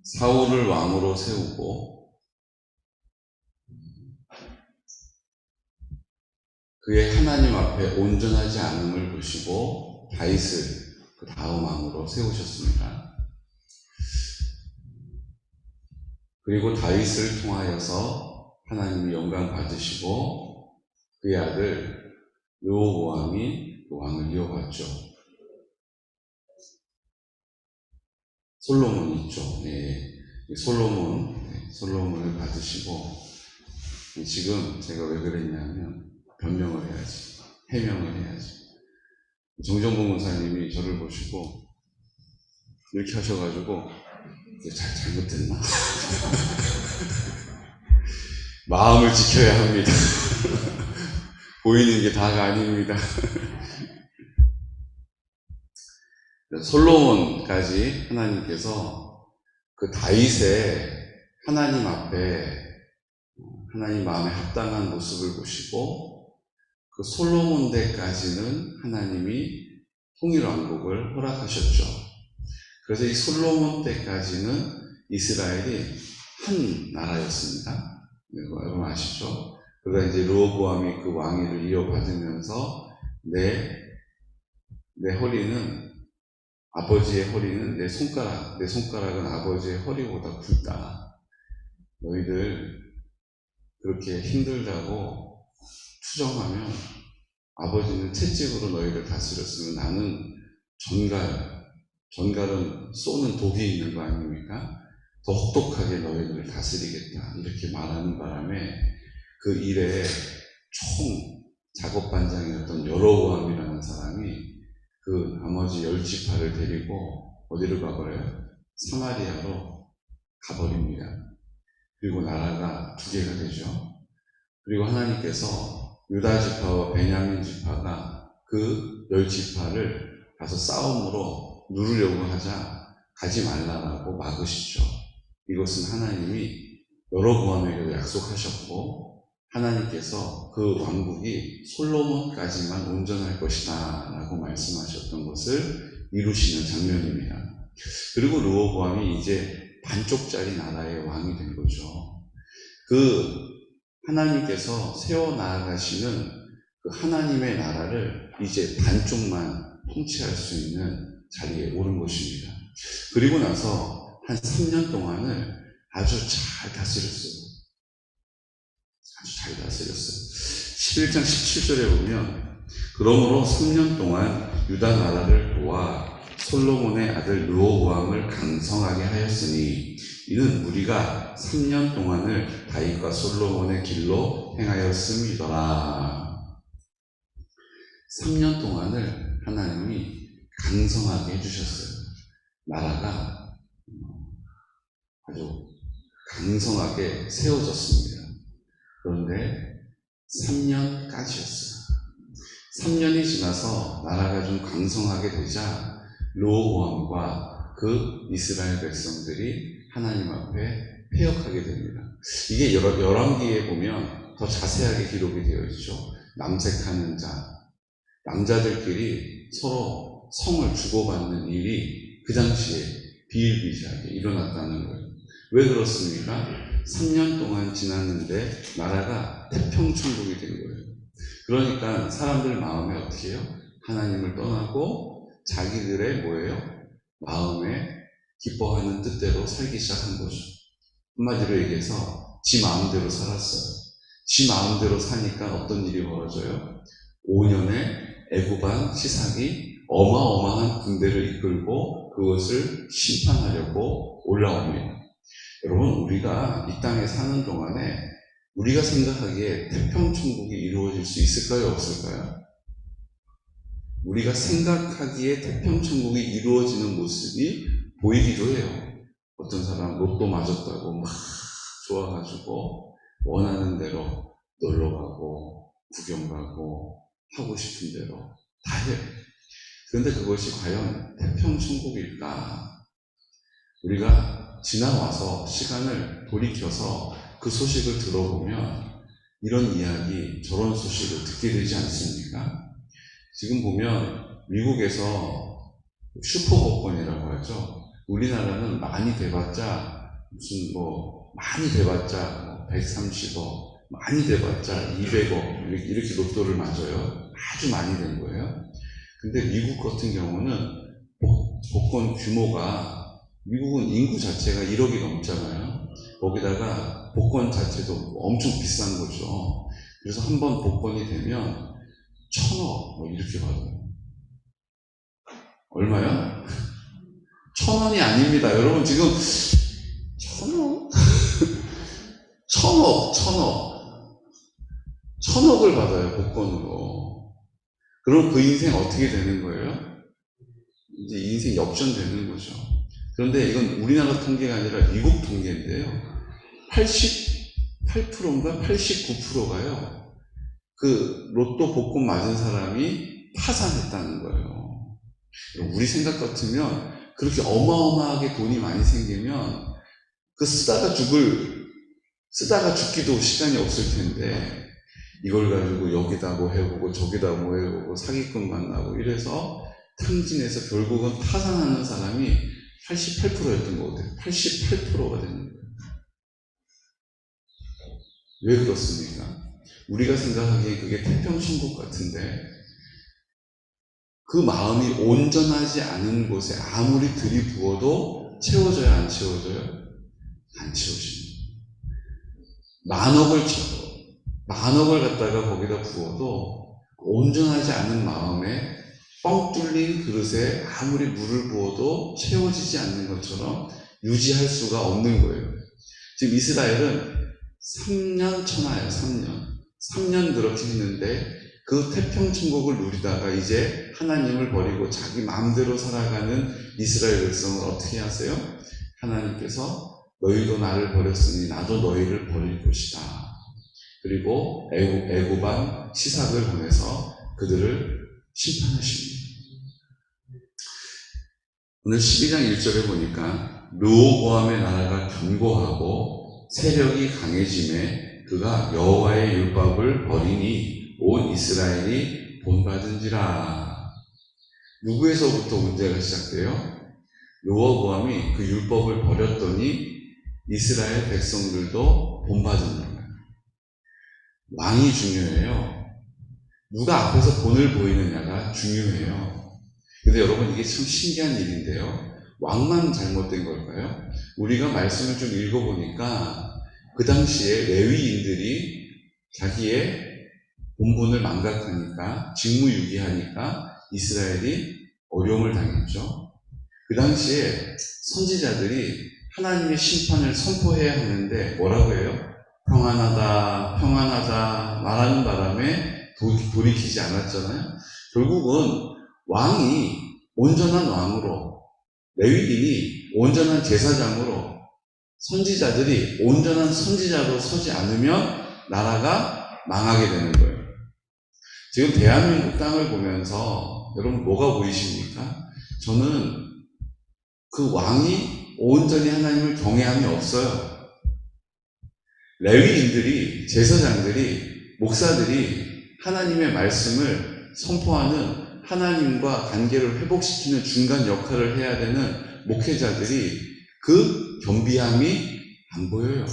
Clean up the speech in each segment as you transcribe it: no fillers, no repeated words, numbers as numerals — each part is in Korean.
사울을 왕으로 세우고 그의 하나님 앞에 온전하지 않음을 보시고 다윗을 그 다음 왕으로 세우셨습니다. 그리고 다윗을 통하여서 하나님이 영광 받으시고 그의 아들 르호보암이 그 왕을 이어갔죠. 솔로몬 있죠. 솔로몬을 받으시고 지금 제가 왜 그랬냐면 변명을 해야지, 해명을 해야지. 정정봉 목사님이 저를 보시고 이렇게 하셔가지고 잘못됐나? 마음을 지켜야 합니다. 보이는 게 다가 아닙니다. 솔로몬까지 하나님께서 그 다윗의 하나님 앞에 하나님 마음에 합당한 모습을 보시고 그 솔로몬 때까지는 하나님이 통일왕국을 허락하셨죠. 그래서 이 솔로몬 때까지는 이스라엘이 한 나라였습니다. 여러분 아시죠? 그러다 이제 르호보암이 그 왕위를 이어받으면서 내 허리는 아버지의 허리는 내 손가락은 아버지의 허리보다 굵다. 너희들 그렇게 힘들다고 투정하면 아버지는 채찍으로 너희를 다스렸으면 나는 전갈은 쏘는 독이 있는 거 아닙니까? 더 혹독하게 너희들을 다스리겠다. 이렇게 말하는 바람에 그 일에 총 작업반장이었던 여로보암이라는 사람이 그 나머지 10지파를 데리고 어디로 가버려요? 사마리아로 가버립니다. 그리고 나라가 두 개가 되죠. 그리고 하나님께서 유다 지파와 베냐민 지파가 그 10지파를 가서 싸움으로 누르려고 하자 가지 말라라고 막으시죠. 이것은 하나님이 여로보암에게도 약속하셨고 하나님께서 그 왕국이 솔로몬까지만 온전할 것이다 라고 말씀하셨던 것을 이루시는 장면입니다. 그리고 르호보암이 이제 반쪽짜리 나라의 왕이 된 거죠. 그 하나님께서 세워나가시는 그 하나님의 나라를 이제 반쪽만 통치할 수 있는 자리에 오른 것입니다. 그리고 나서 한 3년 동안을 아주 잘 다스렸어요. 11장 17절에 보면 그러므로 3년 동안 유다 나라를 도와 솔로몬의 아들 르호보암을 강성하게 하였으니 이는 우리가 3년 동안을 다윗과 솔로몬의 길로 행하였음이더라. 3년 동안을 하나님이 강성하게 해주셨어요. 나라가 아주 강성하게 세워졌습니다. 그런데 3년까지였어요. 3년이 지나서 나라가 좀 강성하게 되자 르호보암과 그 이스라엘 백성들이 하나님 앞에 패역하게 됩니다. 이게 열왕기에 보면 더 자세하게 기록이 되어 있죠. 남색하는 자, 남자들끼리 서로 성을 주고받는 일이 그 당시에 비일비재하게 일어났다는 거예요. 왜 그렇습니까? 3년 동안 지났는데 나라가 태평천국이 된 거예요. 그러니까 사람들 마음에 어떻게 해요? 하나님을 떠나고 자기들의 마음에 기뻐하는 뜻대로 살기 시작한 거죠. 한마디로 얘기해서 지 마음대로 살았어요. 지 마음대로 사니까 어떤 일이 벌어져요? 5년의 애굽왕 시삭이 어마어마한 군대를 이끌고 그것을 심판하려고 올라옵니다. 여러분, 우리가 이 땅에 사는 동안에 우리가 생각하기에 태평천국이 이루어질 수 있을까요? 없을까요? 우리가 생각하기에 태평천국이 이루어지는 모습이 보이기도 해요. 어떤 사람 로또 맞았다고 막 좋아가지고 원하는 대로 놀러가고 구경가고 하고 싶은 대로 다 해요. 그런데 그것이 과연 태평천국일까? 우리가 지나와서 시간을 돌이켜서 그 소식을 들어보면 이런 이야기, 저런 소식을 듣게 되지 않습니까? 지금 보면 미국에서 슈퍼복권이라고 하죠. 우리나라는 많이 돼봤자 무슨 많이 돼봤자 130억, 많이 돼봤자 200억 이렇게 로또를 맞아요. 아주 많이 된 거예요. 근데 미국 같은 경우는 복권 규모가, 미국은 인구 자체가 1억이 넘잖아요. 거기다가 복권 자체도 엄청 비싼 거죠. 그래서 한 번 복권이 되면 1,000억 이렇게 받아요. 얼마요? 1,000원이 아닙니다. 여러분 지금 1,000억? 1,000억. 1,000억을 받아요, 복권으로. 그럼 그 인생 어떻게 되는 거예요? 이제 인생 역전되는 거죠. 그런데 이건 우리나라 통계가 아니라 미국 통계인데요. 88%인가 89%가요. 그 로또 복권 맞은 사람이 파산했다는 거예요. 우리 생각 같으면 그렇게 어마어마하게 돈이 많이 생기면 그 쓰다가 죽기도 시간이 없을 텐데 이걸 가지고 여기다 뭐 해보고 저기다 뭐 해보고 사기꾼 만나고 이래서 탕진해서 결국은 파산하는 사람이 88%였던 것 같아요. 88%가 되는 거예요. 왜 그렇습니까? 우리가 생각하기에 그게 태평천국 같은데 그 마음이 온전하지 않은 곳에 아무리 들이부어도 채워져요, 안 채워져요? 안 채워집니다. 만억을 갖다가 거기다 부어도 온전하지 않은 마음에 뻥 뚫린 그릇에 아무리 물을 부어도 채워지지 않는 것처럼 유지할 수가 없는 거예요. 지금 이스라엘은 3년 천하예요, 3년 그렇게 했는데 그 태평천국을 누리다가 이제 하나님을 버리고 자기 마음대로 살아가는 이스라엘 백성을 어떻게 하세요? 하나님께서 너희도 나를 버렸으니 나도 너희를 버릴 것이다. 그리고 애굽왕 시삭을 보내서 그들을 심판하십니다. 오늘 12장 1절에 보니까 르호보암의 나라가 견고하고 세력이 강해짐에 그가 여호와의 율법을 버리니 온 이스라엘이 본받은지라. 누구에서부터 문제가 시작돼요? 르호보암이 그 율법을 버렸더니 이스라엘 백성들도 본받는다. 왕이 중요해요. 누가 앞에서 본을 보이느냐가 중요해요. 근데 여러분 이게 참 신기한 일인데요. 왕만 잘못된 걸까요? 우리가 말씀을 좀 읽어보니까 그 당시에 레위인들이 자기의 본분을 망각하니까 직무유기하니까 이스라엘이 어려움을 당했죠. 그 당시에 선지자들이 하나님의 심판을 선포해야 하는데 뭐라고 해요? 평안하다 평안하다 말하는 바람에 돌이키지 않았잖아요. 결국은 왕이 온전한 왕으로, 레위인이 온전한 제사장으로, 선지자들이 온전한 선지자로 서지 않으면 나라가 망하게 되는 거예요. 지금 대한민국 땅을 보면서 여러분 뭐가 보이십니까? 저는 그 왕이 온전히 하나님을 경외함이 없어요. 레위인들이, 제사장들이, 목사들이 하나님의 말씀을 선포하는, 하나님과 관계를 회복시키는 중간 역할을 해야 되는 목회자들이 그 겸비함이 안 보여요.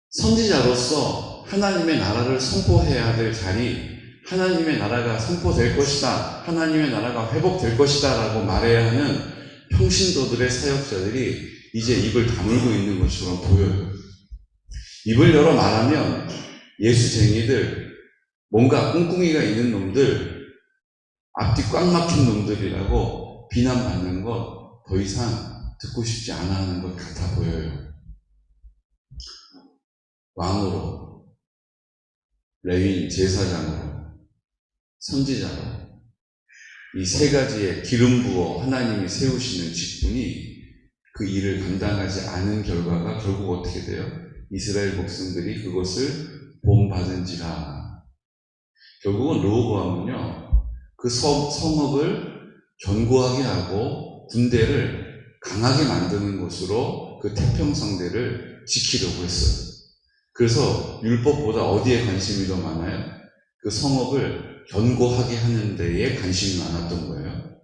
선지자로서 하나님의 나라를 선포해야 될 자리, 하나님의 나라가 선포될 것이다, 하나님의 나라가 회복될 것이다 라고 말해야 하는 평신도들의 사역자들이 이제 입을 다물고 있는 것처럼 보여요. 입을 열어 말하면 예수쟁이들, 뭔가 꿍꿍이가 있는 놈들, 앞뒤 꽉 막힌 놈들이라고 비난받는 것 더 이상 듣고 싶지 않아 하는 것 같아 보여요. 왕으로, 레위인 제사장으로, 선지자로 이 세 가지의 기름 부어 하나님이 세우시는 직분이 그 일을 감당하지 않은 결과가 결국 어떻게 돼요? 이스라엘 백성들이 그것을 본받은지라. 결국은 르호보암은요, 그 성읍을 견고하게 하고 군대를 강하게 만드는 것으로 그 태평성대를 지키려고 했어요. 그래서 율법보다 어디에 관심이 더 많아요? 그 성읍을 견고하게 하는 데에 관심이 많았던 거예요.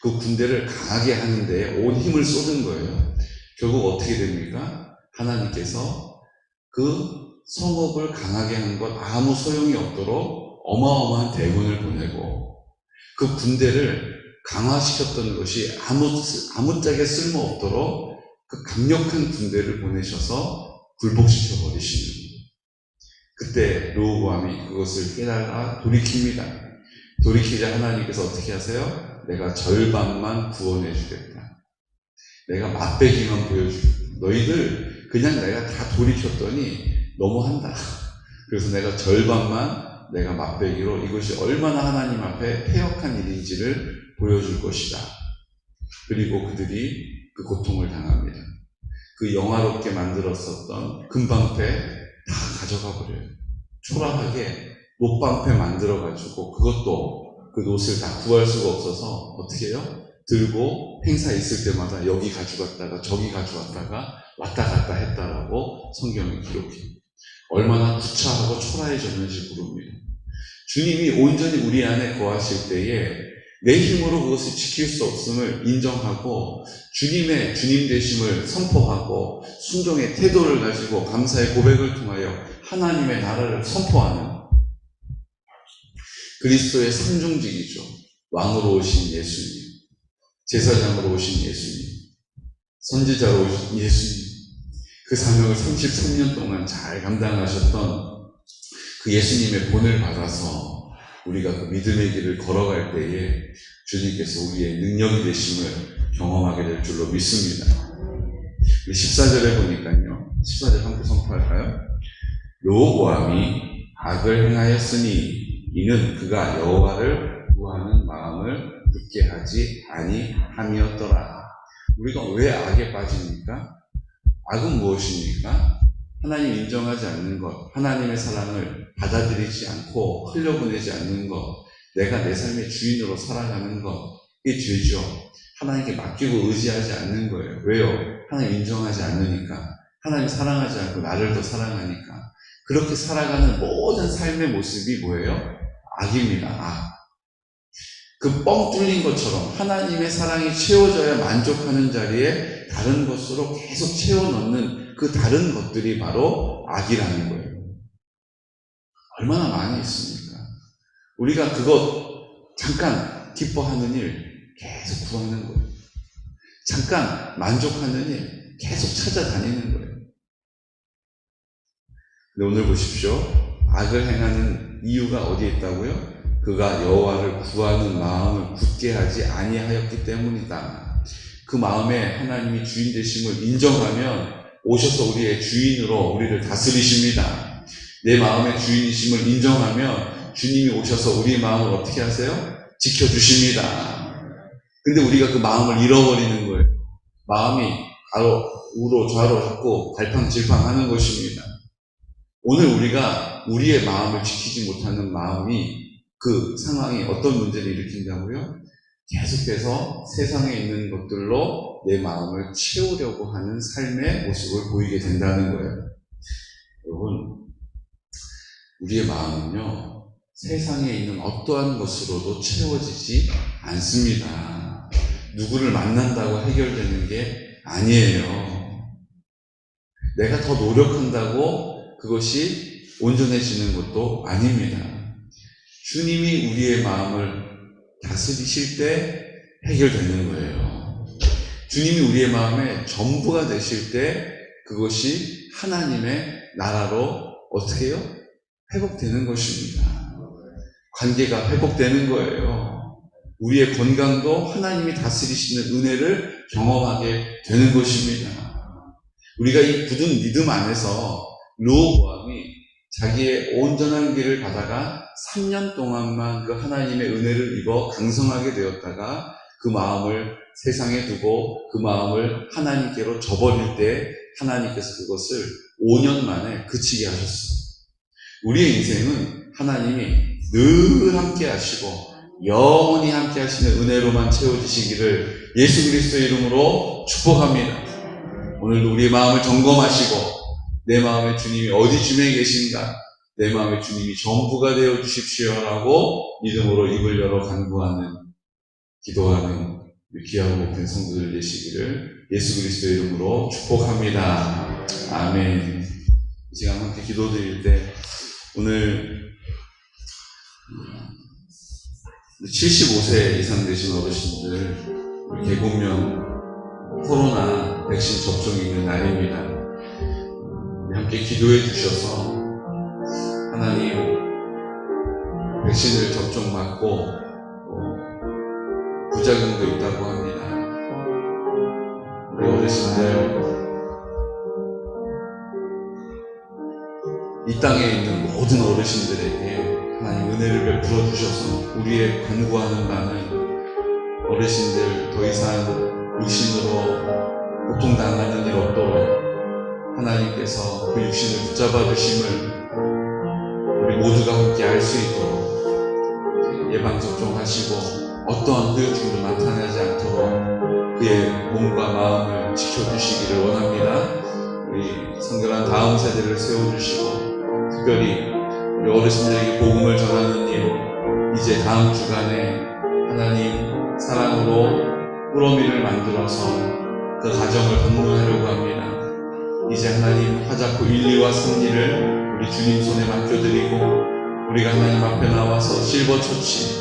그 군대를 강하게 하는데 온 힘을 쏟은 거예요. 결국 어떻게 됩니까? 하나님께서 그 성읍을 강하게 한 것 아무 소용이 없도록 어마어마한 대군을 보내고 그 군대를 강화시켰던 것이 아무짝에 쓸모없도록 그 강력한 군대를 보내셔서 굴복시켜 버리시는 거예요. 그때 르호보암이 그것을 깨달아 돌이킵니다. 돌이키자 하나님께서 어떻게 하세요? 내가 절반만 구원해 주겠다. 내가 맛배기만 보여주겠다. 너희들 그냥 내가 다 돌이켰더니 너무한다. 그래서 내가 절반만 내가 맛배기로 이것이 얼마나 하나님 앞에 패역한 일인지를 보여줄 것이다. 그리고 그들이 그 고통을 당합니다. 그 영화롭게 만들었었던 금방패 다 가져가 버려요. 초라하게 못방패 만들어가지고 그것도 그 노스를 다 구할 수가 없어서 어떻게 해요? 들고 행사 있을 때마다 여기 가져갔다가 저기 가져갔다가 왔다 갔다 했다라고 성경이 기록해요. 얼마나 구차하고 초라해졌는지 모릅니다. 주님이 온전히 우리 안에 거하실 때에 내 힘으로 그것을 지킬 수 없음을 인정하고 주님의 주님 되심을 선포하고 순종의 태도를 가지고 감사의 고백을 통하여 하나님의 나라를 선포하는 그리스도의 상중직이죠. 왕으로 오신 예수님, 제사장으로 오신 예수님, 선지자로 오신 예수님, 그 사명을 33년 동안 잘 감당하셨던 그 예수님의 본을 받아서 우리가 그 믿음의 길을 걸어갈 때에 주님께서 우리의 능력이 되심을 경험하게 될 줄로 믿습니다. 14절에 보니까요. 14절 함께 선포할까요? 르호보암이 악을 행하였으니 이는 그가 여호와를 구하는 마음을 굳게 하지 아니함이었더라. 우리가 왜 악에 빠집니까? 악은 무엇입니까? 하나님 인정하지 않는 것, 하나님의 사랑을 받아들이지 않고 흘려보내지 않는 것, 내가 내 삶의 주인으로 살아가는 것, 이게 죄죠. 하나님께 맡기고 의지하지 않는 거예요. 왜요? 하나님 인정하지 않으니까. 하나님 사랑하지 않고 나를 더 사랑하니까. 그렇게 살아가는 모든 삶의 모습이 뭐예요? 악입니다. 악. 그 뻥 뚫린 것처럼 하나님의 사랑이 채워져야 만족하는 자리에 다른 것으로 계속 채워 넣는 그 다른 것들이 바로 악이라는 거예요. 얼마나 많이 있습니까? 우리가 그것 잠깐 기뻐하는 일 계속 구하는 거예요. 잠깐 만족하는 일 계속 찾아다니는 거예요. 근데 오늘 보십시오. 악을 행하는 이유가 어디에 있다고요? 그가 여호와를 구하는 마음을 굳게 하지 아니하였기 때문이다. 그 마음에 하나님이 주인 되심을 인정하면 오셔서 우리의 주인으로 우리를 다스리십니다. 내 마음의 주인이심을 인정하면 주님이 오셔서 우리의 마음을 어떻게 하세요? 지켜주십니다. 근데 우리가 그 마음을 잃어버리는 거예요. 마음이 우로 좌로 자꾸 갈팡질팡 하는 것입니다. 오늘 우리가 우리의 마음을 지키지 못하는 마음이 그 상황이 어떤 문제를 일으킨다고요? 계속해서 세상에 있는 것들로 내 마음을 채우려고 하는 삶의 모습을 보이게 된다는 거예요. 여러분, 우리의 마음은요, 세상에 있는 어떠한 것으로도 채워지지 않습니다. 누구를 만난다고 해결되는 게 아니에요. 내가 더 노력한다고 그것이 온전해지는 것도 아닙니다. 주님이 우리의 마음을 다스리실 때 해결되는 거예요. 주님이 우리의 마음의 전부가 되실 때 그것이 하나님의 나라로 어떻게 해요? 회복되는 것입니다. 관계가 회복되는 거예요. 우리의 건강도 하나님이 다스리시는 은혜를 경험하게 되는 것입니다. 우리가 이 굳은 믿음 안에서 르호보암이 자기의 온전한 길을 가다가 3년 동안만 그 하나님의 은혜를 입어 강성하게 되었다가 그 마음을 세상에 두고 그 마음을 하나님께로 저버릴 때 하나님께서 그것을 5년 만에 그치게 하셨어요. 우리의 인생은 하나님이 늘 함께 하시고 영원히 함께 하시는 은혜로만 채워지시기를 예수 그리스도의 이름으로 축복합니다. 오늘도 우리의 마음을 점검하시고 내 마음의 주님이 어디쯤에 계신가? 내 마음의 주님이 전부가 되어 주십시오라고 믿음으로 입을 열어 간구하는 기도하는 우리 귀하고 높은 성도들 되시기를 예수 그리스도의 이름으로 축복합니다. 아멘. 이 시간 함께 기도드릴 때 오늘 75세 이상 되신 어르신들 우리 계곡면 코로나 백신 접종이 있는 날입니다. 우리 함께 기도해 주셔서 하나님 백신을 접종 맞고 부작용도 있다고 합니다. 우리 어르신들 이 땅에 있는 모든 어르신들에게 하나님 은혜를 베풀어 주셔서 우리의 간구하는 바는 어르신들 더 이상 육신으로 고통당하는 일 없도록 하나님께서 그 육신을 붙잡아 주심을 우리 모두가 함께 알 수 있도록 예방접종하시고 어떠한 후유증도 나타나지 않도록 그의 몸과 마음을 지켜주시기를 원합니다. 우리 성결한 다음 세대를 세워주시고 특별히 우리 어르신들에게 복음을 전하는 일 이제 다음 주간에 하나님 사랑으로 꾸러미를 만들어서 그 가정을 방문하려고 합니다. 이제 하나님 화자코 1, 2와 3리를 우리 주님 손에 맡겨드리고 우리가 하나님 앞에 나와서 실버처치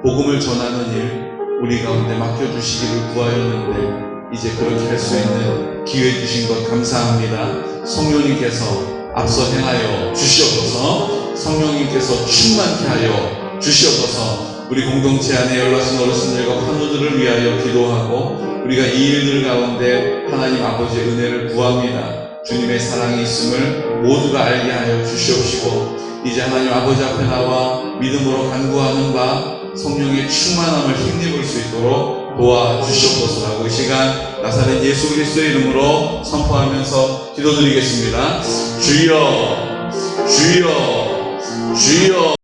복음을 전하는 일 우리 가운데 맡겨주시기를 구하였는데 이제 그렇게 할 수 있는 기회 주신 것 감사합니다. 성령님께서 앞서 행하여 주시옵소서. 성령님께서 충만케 하여 주시옵소서. 우리 공동체 안에 연락하신 어르신들과 환우들을 위하여 기도하고 우리가 이 일들 가운데 하나님 아버지의 은혜를 구합니다. 주님의 사랑이 있음을 모두가 알게 하여 주시옵시고 이제 하나님 아버지 앞에 나와 믿음으로 간구하는 바 성령의 충만함을 힘입을 수 있도록 도와주시옵소서라고 이 시간 나사렛 예수 그리스도의 이름으로 선포하면서 기도드리겠습니다. 주여 주여 주여